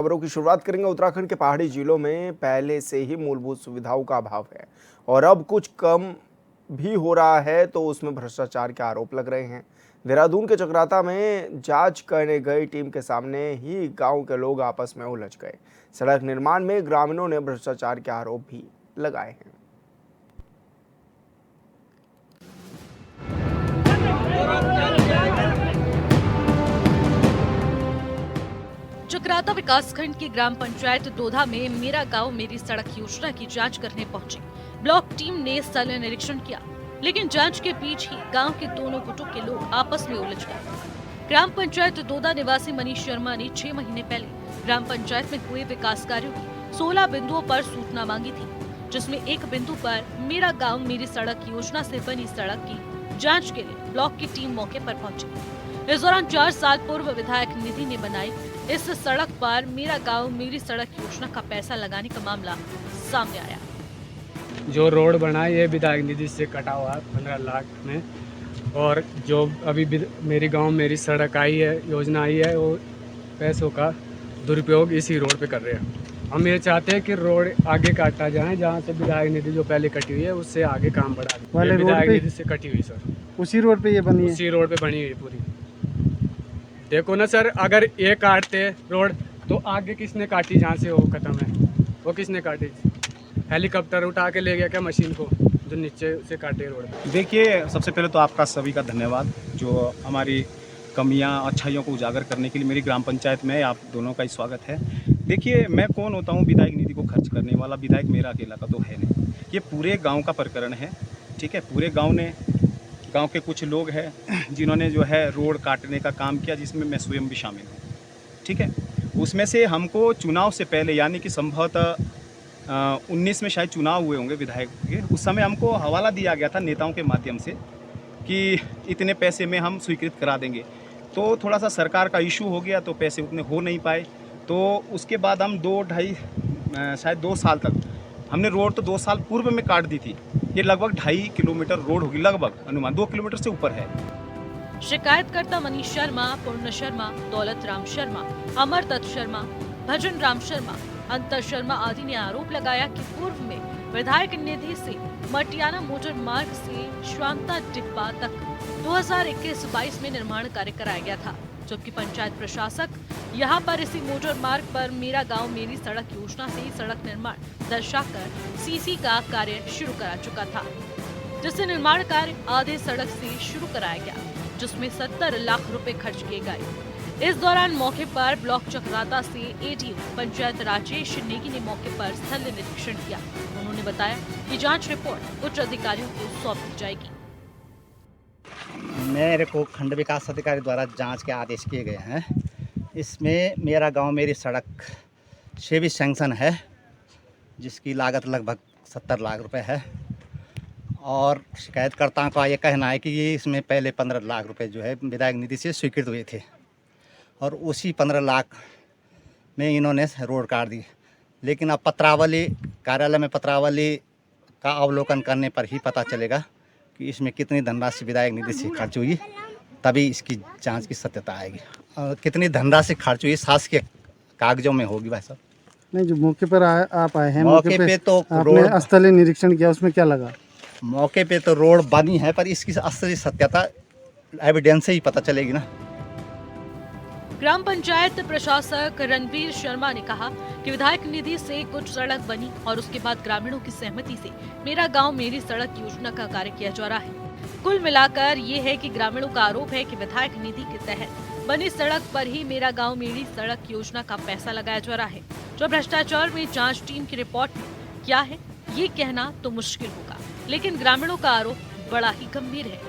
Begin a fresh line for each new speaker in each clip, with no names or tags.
खबरों की शुरुआत करेंगे। उत्तराखंड के पहाड़ी जिलों में पहले से ही मूलभूत सुविधाओं का अभाव है और अब कुछ कम भी हो रहा है तो उसमें भ्रष्टाचार के आरोप लग रहे हैं। देहरादून के चकराता में जांच करने गई टीम के सामने ही गांव के लोग आपस में उलझ गए। सड़क निर्माण में ग्रामीणों ने भ्रष्टाचार के आरोप भी लगाए हैं।
चकराता विकासखंड की ग्राम पंचायत दोधा में मेरा गांव मेरी सड़क योजना की जांच करने पहुंची। ब्लॉक टीम ने स्थल निरीक्षण किया, लेकिन जांच के बीच ही गांव के दोनों गुटों के लोग आपस में उलझ गए। ग्राम पंचायत दोधा निवासी मनीष शर्मा ने 6 महीने पहले ग्राम पंचायत में हुए विकास कार्यों की 16 बिंदुओं पर सूचना मांगी थी, जिसमें एक बिंदु पर मेरा गाँव मेरी सड़क योजना से बनी सड़क की जाँच के लिए ब्लॉक की टीम मौके पर पहुंची। इस दौरान 4 साल पूर्व विधायक निधि ने बनाई इस सड़क पर मेरा गांव मेरी सड़क योजना का पैसा लगाने का मामला सामने आया।
जो रोड बना है ये विधायक निधि से कटा हुआ है 15 लाख में, और जो अभी मेरी गांव मेरी सड़क आई है योजना आई है वो पैसों का दुरुपयोग इसी रोड पे कर रहे हैं। हम ये चाहते हैं कि रोड आगे काटा जाए, जहां से विधायक निधि जो पहले कटी हुई है उससे आगे काम बढ़ा दें। विधायक निधि से कटी हुई सर,
उसी रोड पे ये बनी है।
उसी रोड पे बनी हुई पूरी। देखो ना सर, अगर ये काटते रोड तो आगे किसने काटी? जहाँ से वो खत्म है वो किसने काटी? हेलीकॉप्टर उठा के ले गया क्या मशीन को जो नीचे से काटे रोड?
देखिए, सबसे पहले तो आपका सभी का धन्यवाद जो हमारी कमियां अच्छाइयों को उजागर करने के लिए मेरी ग्राम पंचायत में आप दोनों का ही स्वागत है। देखिए, मैं कौन होता हूं विधायक निधि को खर्च करने वाला? विधायक मेरा अकेला का तो है नहीं, ये पूरे गांव का प्रकरण है। ठीक है, पूरे गांव के कुछ लोग हैं जिन्होंने जो है रोड काटने का काम किया, जिसमें मैं स्वयं भी शामिल हूँ। ठीक है, उसमें से हमको चुनाव से पहले यानी कि संभवतः 19 में शायद चुनाव हुए होंगे विधायक के, उस समय हमको हवाला दिया गया था नेताओं के माध्यम से कि इतने पैसे में हम स्वीकृत करा देंगे। तो थोड़ा सा सरकार का इशू हो गया तो पैसे उतने हो नहीं पाए। तो उसके बाद हम शायद 2 साल तक हमने रोड तो 2 साल पूर्व में काट दी थी। ये लगभग 2.5 किलोमीटर रोड होगी, लगभग अनुमान 2 किलोमीटर से ऊपर है।
शिकायतकर्ता मनीष शर्मा, पूर्ण शर्मा, दौलत राम शर्मा, अमरदत्त शर्मा, भजन राम शर्मा, अंतर शर्मा आदि ने आरोप लगाया कि पूर्व में विधायक निधि से मटियाना मोटर मार्ग से श्वांता डिब्बा तक 2021-22 में निर्माण कार्य कराया गया था, जबकि पंचायत प्रशासक यहां पर इसी मोटर मार्ग पर मेरा गांव मेरी सड़क योजना से सड़क निर्माण दर्शाकर सीसी का कार्य शुरू करा चुका था, जिससे निर्माण कार्य आधे सड़क से शुरू कराया गया, जिसमें 70 लाख रुपए खर्च किए गए। इस दौरान मौके पर ब्लॉक चकराता से एडीओ पंचायत राजेश नेगी ने मौके पर स्थल निरीक्षण किया। उन्होंने बताया कि जांच रिपोर्ट उच्च अधिकारियों को सौंप दी जाएगी।
मेरे को खंड विकास अधिकारी द्वारा जांच के आदेश किए गए हैं। इसमें मेरा गांव मेरी सड़क से भी सैंक्शन है, जिसकी लागत लगभग 70 लाख रुपए है, और शिकायतकर्ताओं का ये कहना है कि ये इसमें पहले 15 लाख रुपए जो है विधायक निधि से स्वीकृत हुए थे, और उसी 15 लाख में इन्होंने रोड काट दी। लेकिन अब पत्रावली कार्यालय में पत्रावली का अवलोकन करने पर ही पता चलेगा कि इसमें कितनी धनराशि विधायक निधि से खर्च हुई, तभी इसकी जांच की सत्यता आएगी। और कितनी धनराशि खर्च हुई शासकीय कागजों में होगी भाई साहब।
नहीं, जो मौके पर आप आए हैं,
मौके पे तो
आपने स्थलीय निरीक्षण किया, उसमें क्या लगा?
मौके पे तो रोड बनी है, पर इसकी असली सत्यता एविडेंस से ही पता चलेगी ना।
ग्राम पंचायत प्रशासक रणवीर शर्मा ने कहा कि विधायक निधि से कुछ सड़क बनी और उसके बाद ग्रामीणों की सहमति से मेरा गांव मेरी सड़क योजना का कार्य किया जा रहा है। कुल मिलाकर ये है कि ग्रामीणों का आरोप है कि विधायक निधि के तहत बनी सड़क पर ही मेरा गांव मेरी सड़क योजना का पैसा लगाया जा रहा है, जो भ्रष्टाचार में जांच टीम की रिपोर्ट में क्या है ये कहना तो मुश्किल होगा, लेकिन ग्रामीणों का आरोप बड़ा ही गंभीर है।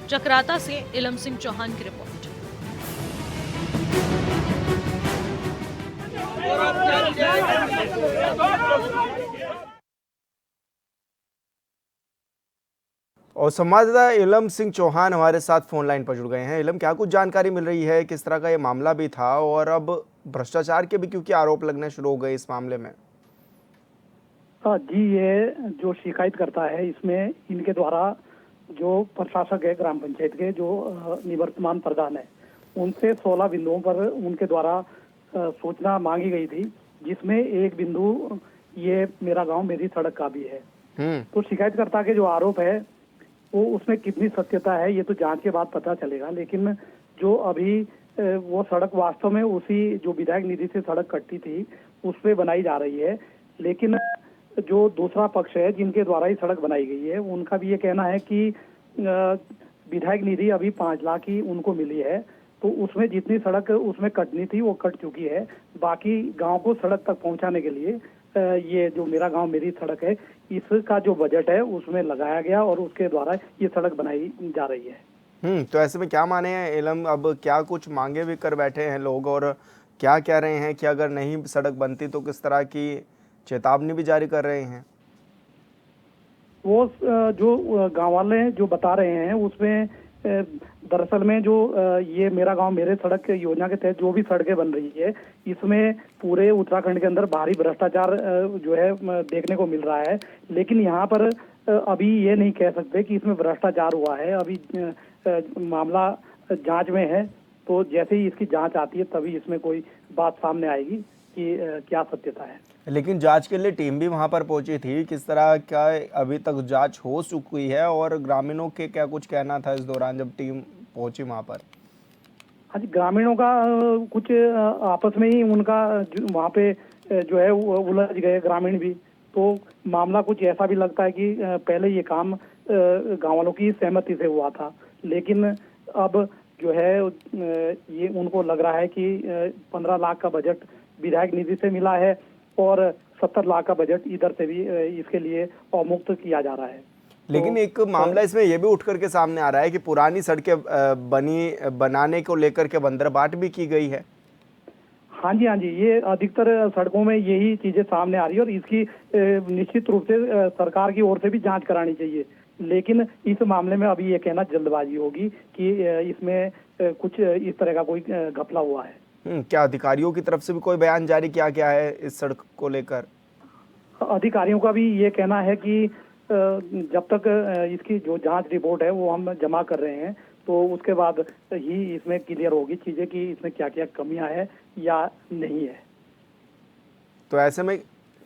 चकराता से इलम सिंह चौहान की रिपोर्ट।
और संवाददाता इलम सिंह चौहान हमारे साथ फोन लाइन पर जुड़ गए हैं। इलम, क्या कुछ जानकारी मिल रही है? किस तरह का ये मामला भी था और अब भ्रष्टाचार के भी क्योंकि आरोप लगने शुरू हो गए इस मामले में?
जी, ये जो शिकायत करता है इसमें इनके द्वारा जो प्रशासक है ग्राम पंचायत के, जो निवर्तमान प्रधान है, उनसे 16 बिंदुओं पर उनके द्वारा सूचना मांगी गई थी, जिसमें एक बिंदु ये मेरा गांव मेरी सड़क का भी है। तो शिकायतकर्ता के जो आरोप है वो उसमें कितनी सत्यता है ये तो जांच के बाद पता चलेगा, लेकिन जो अभी वो सड़क वास्तव में उसी जो विधायक निधि से सड़क कटती थी उस पे बनाई जा रही है। लेकिन जो दूसरा पक्ष है जिनके द्वारा ही सड़क बनाई गई है उनका भी ये कहना है कि विधायक निधि अभी 5 लाख ही उनको मिली है, तो उसमें जितनी सड़क उसमें कटनी थी वो कट चुकी है। बाकी गांव को सड़क तक पहुंचाने के लिए ये जो मेरा गांव मेरी सड़क है इसका जो बजट है उसमें लगाया गया और उसके द्वारा ये सड़क बनाई जा रही है।
तो ऐसे में क्या माने हैं एलम, अब क्या कुछ मांगे भी कर बैठे हैं लोग और क्या कह रहे हैं कि अगर नहीं सड़क बनती तो किस तरह की चेतावनी भी जारी कर रहे हैं?
वो जो गांव वाले जो बता रहे हैं उसमें दरअसल में जो ये मेरा गांव मेरे सड़क योजना के तहत जो भी सड़कें बन रही है इसमें पूरे उत्तराखंड के अंदर भारी भ्रष्टाचार जो है देखने को मिल रहा है। लेकिन यहाँ पर अभी ये नहीं कह सकते कि इसमें भ्रष्टाचार हुआ है, अभी मामला जांच में है। तो जैसे ही इसकी जांच आती है तभी इसमें कोई बात सामने आएगी कि क्या सत्यता है।
लेकिन जांच के लिए टीम भी वहां पर पहुंची थी, किस तरह का अभी तक जांच हो चुकी है और ग्रामीणों के क्या कुछ कहना था इस दौरान जब टीम पहुंची वहां पर?
हाँ जी, ग्रामीणों का कुछ आपस में ही उनका वहाँ पे जो है उलझ गए ग्रामीण भी। तो मामला कुछ ऐसा भी लगता है कि पहले ये काम गाँव वालों की सहमति से हुआ था, लेकिन अब जो है ये उनको लग रहा है कि 15 लाख का बजट विधायक निधि से मिला है और 70 लाख का बजट इधर से भी इसके लिए अवमुक्त किया जा रहा है।
लेकिन
तो
एक मामला इसमें यह भी उठ करके सामने आ रहा है कि पुरानी सड़कें बनाने को लेकर के बंदरबाट भी की गई है।
हाँ जी, ये अधिकतर सड़कों में यही चीजें सामने आ रही है और इसकी निश्चित रूप से सरकार की ओर से भी जांच करानी चाहिए। लेकिन इस मामले में अभी ये कहना जल्दबाजी होगी कि इसमें कुछ इस तरह का कोई घपला हुआ है।
क्या अधिकारियों की तरफ से भी कोई बयान जारी किया गया है इस सड़क को लेकर?
अधिकारियों का भी ये कहना है कि जब तक इसकी जो जांच रिपोर्ट है वो हम जमा कर रहे हैं तो उसके बाद ही इसमें क्लियर होगी चीजें कि इसमें क्या क्या कमियां है या नहीं है।
तो ऐसे में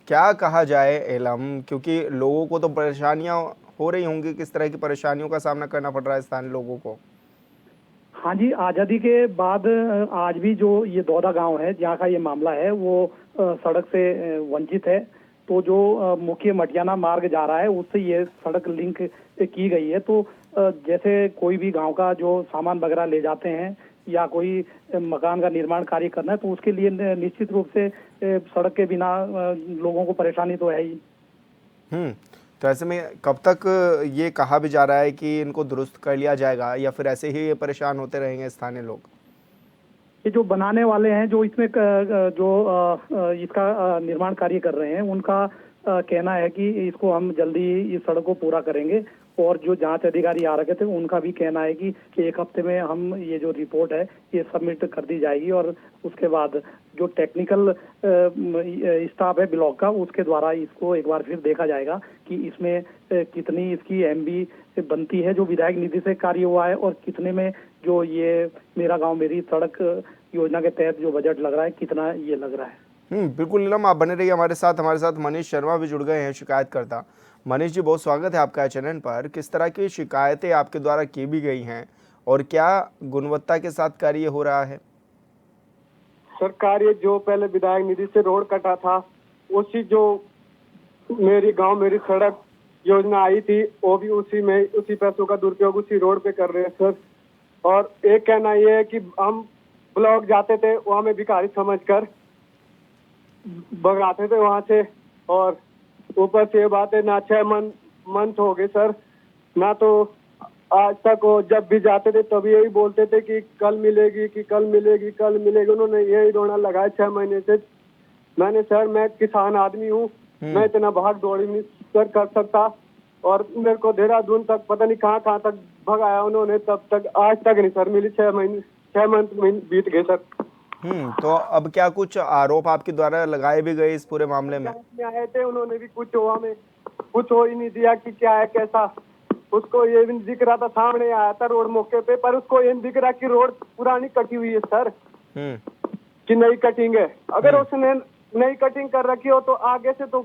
क्या कहा जाए एलम, क्योंकि लोगों को तो परेशानियां हो रही होंगी, किस तरह की परेशानियों का सामना करना पड़ रहा है स्थानीय लोगों को?
हाँ जी, आज़ादी के बाद आज भी जो ये दौदा गांव है जहाँ का ये मामला है वो सड़क से वंचित है। तो जो मुख्य मटियाना मार्ग जा रहा है उससे ये सड़क लिंक की गई है। तो जैसे कोई भी गांव का जो सामान वगैरह ले जाते हैं या कोई मकान का निर्माण कार्य करना है तो उसके लिए निश्चित रूप से सड़क के बिना लोगों को परेशानी तो है ही।
तो ऐसे में कब तक ये कहा भी जा रहा है कि इनको दुरुस्त कर लिया जाएगा या फिर ऐसे ही ये परेशान होते रहेंगे स्थानीय लोग?
ये जो बनाने वाले हैं जो इसमें जो इसका निर्माण कार्य कर रहे हैं उनका कहना है कि इसको हम जल्दी इस सड़क को पूरा करेंगे और जो जांच अधिकारी आ रखे थे उनका भी कहना है कि 1 हफ्ते में हम ये जो रिपोर्ट है ये सबमिट कर दी जाएगी और उसके बाद जो टेक्निकल स्टाफ है ब्लॉक का उसके द्वारा इसको एक बार फिर देखा जाएगा कि इसमें कितनी इसकी एमबी बनती है जो विधायक निधि से कार्य हुआ है और कितने में जो ये मेरा गांव मेरी सड़क योजना के तहत जो बजट लग रहा है कितना ये लग रहा है।
बिल्कुल नीलम, आप बने रहिए हमारे साथ मनीष शर्मा भी जुड़ गए हैं शिकायतकर्ता। मनीष जी, बहुत स्वागत है आपका चैनल पर। किस तरह की शिकायतें आपके द्वारा की भी गई हैं और क्या गुणवत्ता के साथ कार्य हो रहा है?
सर, कार्य जो पहले विधायक निधि से रोड कटा था उसी जो मेरी गांव मेरी सड़क योजना आई थी वो भी उसी पैसों का दुरुपयोग उसी रोड पे कर रहे हैं सर। और एक कहना ये है कि हम ब्लॉक जाते थे वहाँ में भिखारी समझकर भगाते थे वहाँ से, और ऊपर से ये बात है ना 6 मंथ हो गए सर, ना तो आज तक वो जब भी जाते थे तभी यही बोलते थे कि कल मिलेगी कि कल मिलेगी कल मिलेगी। उन्होंने यही रोना लगाया 6 महीने से। मैंने सर मैं किसान आदमी हूँ, मैं इतना भाग दौड़ी नहीं सर कर सकता और मेरे को देहरादून तक पता नहीं कहाँ तक भगाया उन्होंने, तब तक आज तक नहीं सर मिली। 6 मंथ बीत गए सर।
तो अब क्या कुछ आरोप आपके द्वारा लगाए भी गए इस पूरे मामले में?
आए थे उन्होंने भी कुछ हो ही नहीं दिया कि क्या है कैसा, उसको ये भी दिख रहा था, सामने आया था रोड मौके पे, पर उसको ये नहीं दिख रहा कि रोड पुरानी कटी हुई है सर, कि नई कटिंग है। अगर उसने नई कटिंग कर रखी हो तो आगे से तो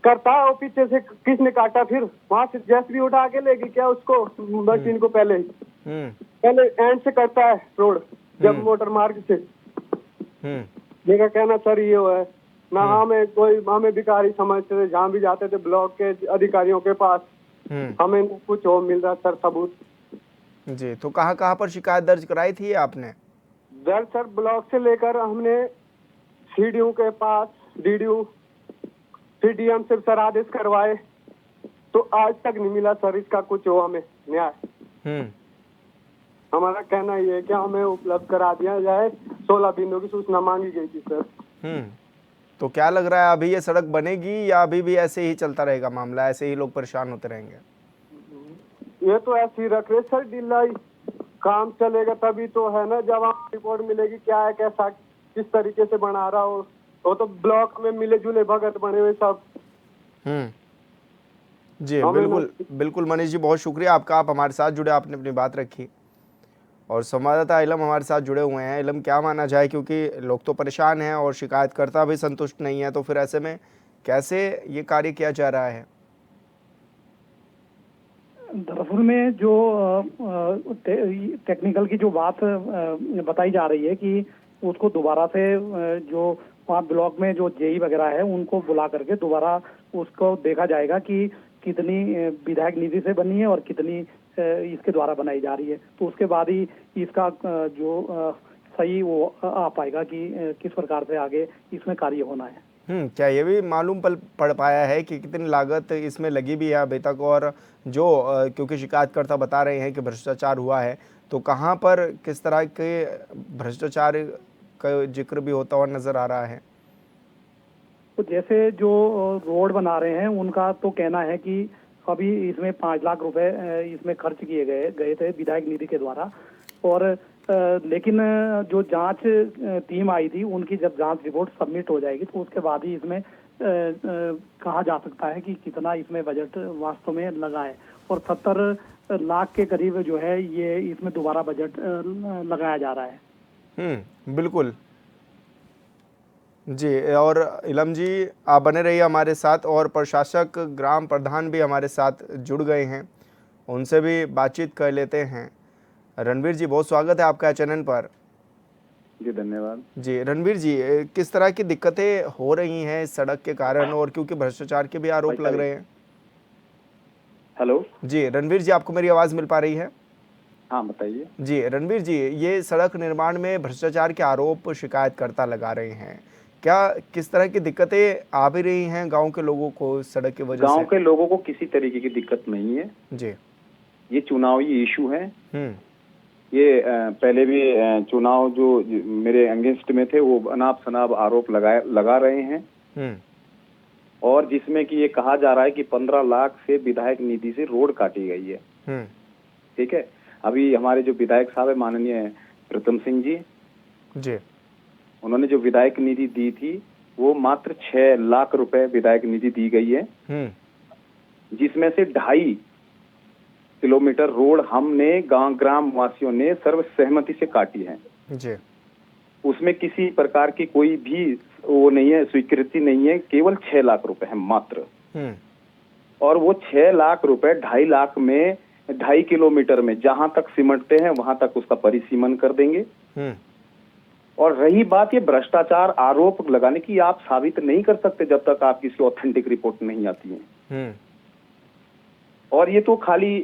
करता, और पीछे से किसने काटा? फिर वहां से जेसीबी उठा के लेगी क्या उसको, मशीन को? पहले एंड से करता है रोड, जब मोटर मार्ग से। मेरा कहना सर ये है ना, हमें भिखारी समझते थे, जहाँ भी जाते थे ब्लॉक के अधिकारियों के पास, हमें कुछ हो मिल रहा सर सबूत।
जी, तो कहाँ पर शिकायत दर्ज कराई थी आपने?
दर्ज सर ब्लॉक से लेकर हमने सीडीओ के पास, डीडीओ, सीडीएम से सर आदेश करवाए, तो आज तक नहीं मिला सर इसका कुछ हो हमें न्याय। हमारा कहना ये है कि हमें उपलब्ध करा दिया जाए। 16 बिंदुओं की सूचना मांगी गई थी सर।
तो क्या लग रहा है, अभी ये सड़क बनेगी या अभी भी ऐसे ही चलता रहेगा मामला, ऐसे ही लोग परेशान होते रहेंगे?
ये तो ऐसे ही रख रहे सर, ढिलाई। काम चलेगा तभी तो है ना, जब आप रिपोर्ट मिलेगी क्या है, कैसा, किस तरीके से बना रहा हो। वो तो ब्लॉक में मिले जुले भगत बने हुए सब।
जी बिल्कुल मनीष जी, बहुत शुक्रिया आपका, आप हमारे साथ जुड़े, आपने अपनी बात रखी। और संवाददाता इलम हमारे साथ जुड़े हुए हैं। इलम, क्या माना जाए, क्योंकि लोग तो परेशान हैं और शिकायतकर्ता भी संतुष्ट नहीं है, तो फिर ऐसे में कैसे ये कार्य किया जा रहा है?
दरअसल में जो टेक्निकल की जो बात बताई जा रही है कि उसको दोबारा से जो वहाँ ब्लॉक में जो जेई वगैरह है उनको बुला करके दोबारा उसको देखा जाएगा कि कितनी विधायक निधि से बनी है और कितनी इसके द्वारा बनाई जा रही है। तो उसके बाद ही इसका जो सही वो आ पाएगा कि किस प्रकार से आगे इसमें कार्य होना है।
क्या ये भी मालूम पड़ पाया है कि कितनी लागत इसमें लगी भी है अभी तक? और जो क्योंकि शिकायतकर्ता बता रहे हैं कि भ्रष्टाचार हुआ है, तो कहाँ पर किस तरह के भ्रष्टाचार का जिक्र भी होता हुआ नजर आ रहा है?
तो जैसे जो रोड बना रहे हैं उनका तो कहना है कि अभी इसमें 5 लाख रुपए इसमें खर्च किए गए थे विधायक निधि के द्वारा। और लेकिन जो जांच टीम आई थी उनकी जब जांच रिपोर्ट सबमिट हो जाएगी तो उसके बाद ही इसमें कहा जा सकता है कि कितना इसमें बजट वास्तव में लगा है। और 70 लाख के करीब जो है ये इसमें दोबारा बजट लगाया जा रहा है।
बिल्कुल जी। और इलम जी, आप बने रहिए हमारे साथ, और प्रशासक ग्राम प्रधान भी हमारे साथ जुड़ गए हैं, उनसे भी बातचीत कर लेते हैं। रणवीर जी, बहुत स्वागत है आपका चैनल पर।
जी धन्यवाद।
जी रणवीर जी, किस तरह की दिक्कतें हो रही हैं इस सड़क के कारण, और क्योंकि भ्रष्टाचार के भी आरोप लग रहे हैं?
हेलो
जी रणवीर जी, आपको मेरी आवाज़ मिल पा रही है?
हाँ बताइए।
जी रणवीर जी, ये सड़क निर्माण में भ्रष्टाचार के आरोप शिकायतकर्ता लगा रहे हैं, क्या किस तरह की दिक्कतें आ भी रही हैं गांव के लोगों को सड़क की वजह से?
गांव के लोगों को किसी तरीके की दिक्कत नहीं है
जी।
ये चुनावी इशू है। ये पहले भी चुनाव जो मेरे अगेंस्ट में थे वो अनाप शनाप आरोप लगा रहे हैं, और जिसमें कि ये कहा जा रहा है कि 15 लाख से विधायक निधि से रोड काटी गई है। ठीक है, अभी हमारे जो विधायक साहब है माननीय प्रीतम सिंह जी, उन्होंने जो विधायक निधि दी थी वो मात्र 6 लाख रुपए विधायक निधि दी गई है, जिसमें से 2.5 किलोमीटर रोड हमने ग्राम वासियों ने सर्वसहमति से काटी है
जी।
उसमें किसी प्रकार की कोई भी वो नहीं है, स्वीकृति नहीं है, केवल 6 लाख रुपए है मात्र। और वो 6 लाख रुपए 2.5 लाख में 2.5 किलोमीटर में जहां तक सिमटते हैं वहां तक उसका परिसीमन कर देंगे। और रही बात ये भ्रष्टाचार आरोप लगाने की, आप साबित नहीं कर सकते जब तक आप किसी ऑथेंटिक रिपोर्ट नहीं आती है। और ये तो खाली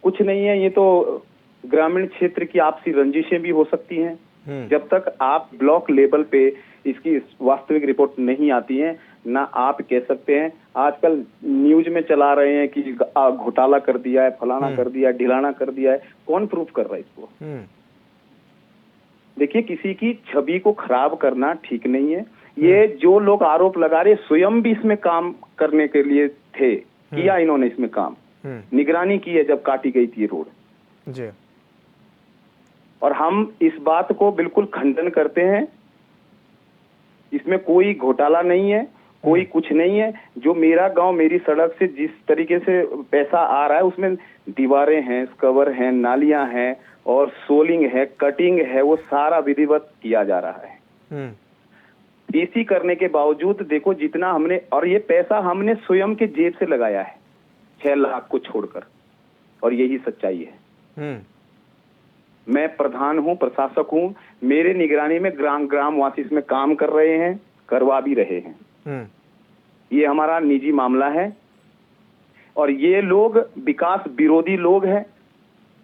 कुछ नहीं है, ये तो ग्रामीण क्षेत्र की आपसी रंजिशें भी हो सकती हैं। जब तक आप ब्लॉक लेवल पे इसकी वास्तविक रिपोर्ट नहीं आती है, ना आप कह सकते हैं। आजकल न्यूज में चला रहे हैं कि घोटाला कर दिया है, फलाना कर दिया है, ढिलाना कर दिया है, कौन प्रूफ कर रहा है इसको? देखिए, किसी की छवि को खराब करना ठीक नहीं है। ये जो लोग आरोप लगा रहे स्वयं भी इसमें काम करने के लिए थे, किया इन्होंने इसमें काम, निगरानी की है जब काटी गई थी रोड जी। और हम इस बात को बिल्कुल खंडन करते हैं, इसमें कोई घोटाला नहीं है, कोई कुछ नहीं है। जो मेरा गांव मेरी सड़क से जिस तरीके से पैसा आ रहा है उसमें दीवारें हैं, कवर हैं, नालियां हैं और सोलिंग है, कटिंग है, वो सारा विधिवत किया जा रहा है। इसी करने के बावजूद देखो जितना हमने, और ये पैसा हमने स्वयं के जेब से लगाया है 6 लाख को छोड़कर, और यही सच्चाई है। मैं प्रधान हूं, प्रशासक हूं, मेरे निगरानी में ग्रामवासी इसमें काम कर रहे हैं, करवा भी रहे हैं। ये हमारा निजी मामला है और ये लोग विकास विरोधी लोग हैं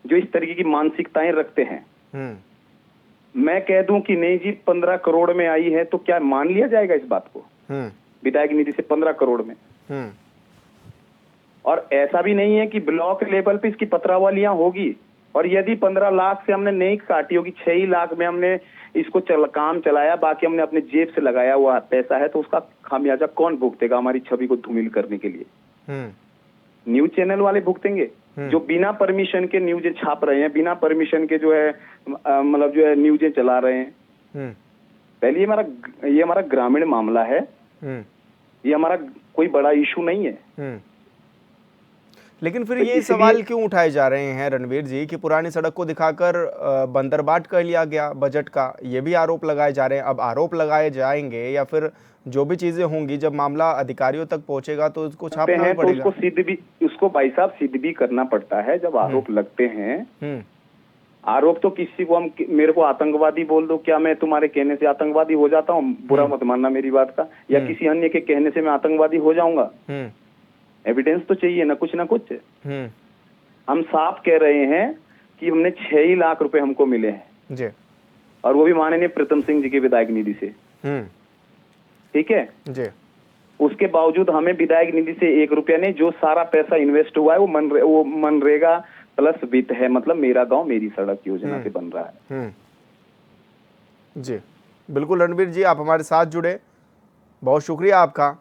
जो इस तरीके की मानसिकताएं रखते हैं। मैं कह दूं कि नहीं जी 15 करोड़ में आई है तो क्या मान लिया जाएगा इस बात को? विधायक निधि से 15 करोड़ में। और ऐसा भी नहीं है कि ब्लॉक लेवल पे इसकी पत्रावलियां होगी, और यदि 15 लाख से हमने नहीं काटी होगी, 6 ही लाख में हमने इसको काम चलाया, बाकी हमने अपने जेब से लगाया हुआ पैसा है, तो उसका खामियाजा कौन भुगतेगा? हमारी छवि को धूमिल करने के लिए न्यूज चैनल वाले भुगतेंगे जो बिना परमिशन के न्यूज़ें छाप रहे हैं, बिना परमिशन के जो है मतलब जो है न्यूज़ें चला रहे हैं। पहले ये हमारा ग्रामीण मामला है, ये हमारा कोई बड़ा इशू नहीं है।
लेकिन फिर ये सवाल क्यों उठाए जा रहे हैं रणवीर जी कि पुरानी सड़क को दिखाकर बंदरबाट कर लिया गया बजट का, ये भी आरोप लगाए जा रहे हैं। अब आरोप लगाए जाएंगे या फिर जो भी चीजें होंगी, जब मामला अधिकारियों तक पहुंचेगा तो उसको छापना भी पड़ेगा।
तो उसको भाई साहब सिद्ध भी करना पड़ता है जब आरोप लगते हैं। आरोप तो किसी को मेरे को आतंकवादी बोल दो, क्या मैं तुम्हारे कहने से आतंकवादी हो जाता हूँ? बुरा मत मानना मेरी बात का। या किसी अन्य के कहने से मैं आतंकवादी हो जाऊंगा? एविडेंस तो चाहिए ना कुछ ना कुछ। हम साफ कह रहे हैं कि हमने 6 ही लाख रुपए हमको मिले हैं
जी,
और वो भी माननीय प्रीतम सिंह जी के विधायक निधि से। ठीक है
जी।
उसके बावजूद हमें विधायक निधि से 1 रुपया नहीं, जो सारा पैसा इन्वेस्ट हुआ है वो मनरेगा प्लस वित्त है, मतलब मेरा गांव मेरी सड़क योजना से बन रहा है।
जी बिल्कुल रणवीर जी, आप हमारे साथ जुड़े, बहुत शुक्रिया आपका।